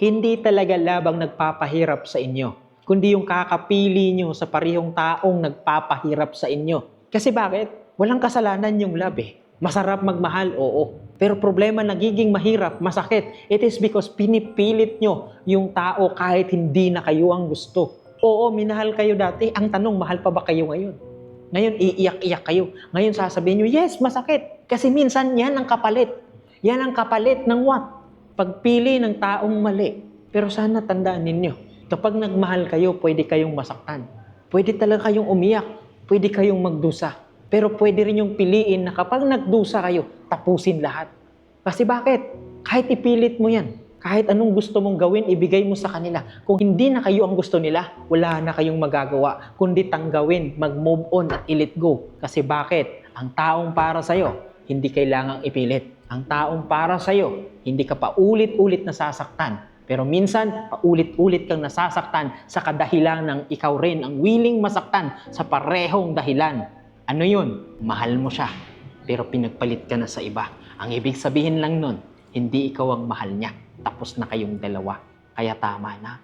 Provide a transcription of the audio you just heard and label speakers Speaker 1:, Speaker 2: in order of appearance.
Speaker 1: Hindi talaga labang nagpapahirap sa inyo, kundi yung kakapili nyo sa parehong taong nagpapahirap sa inyo. Kasi bakit? Walang kasalanan yung love eh. Masarap magmahal, oo. Pero problema, nagiging mahirap, masakit. It is because pinipilit nyo yung tao kahit hindi na kayo ang gusto. Oo, minahal kayo dati. Ang tanong, mahal pa ba kayo ngayon? Ngayon, iiyak-iyak kayo. Ngayon, sasabihin nyo, yes, masakit. Kasi minsan, yan ang kapalit. Yan ang kapalit ng what? Pagpili ng taong mali. Pero sana tandaan ninyo, kapag nagmahal kayo, pwede kayong masaktan. Pwede talaga kayong umiyak. Pwede kayong magdusa. Pero pwede rin yung piliin na kapag nagdusa kayo, tapusin lahat. Kasi bakit? Kahit ipilit mo yan, kahit anong gusto mong gawin, ibigay mo sa kanila. Kung hindi na kayo ang gusto nila, wala na kayong magagawa, kundi tanggawin, mag-move on at i-let go. Kasi bakit? Ang taong para sa'yo, hindi kailangang ipilit. Ang taong para sa'yo, hindi ka pa ulit-ulit nasasaktan. Pero minsan, paulit-ulit kang nasasaktan sa kadahilan ng ikaw rin ang willing masaktan sa parehong dahilan. Ano yun? Mahal mo siya, pero pinagpalit ka na sa iba. Ang ibig sabihin lang nun, hindi ikaw ang mahal niya. Tapos na kayong dalawa. Kaya tama na.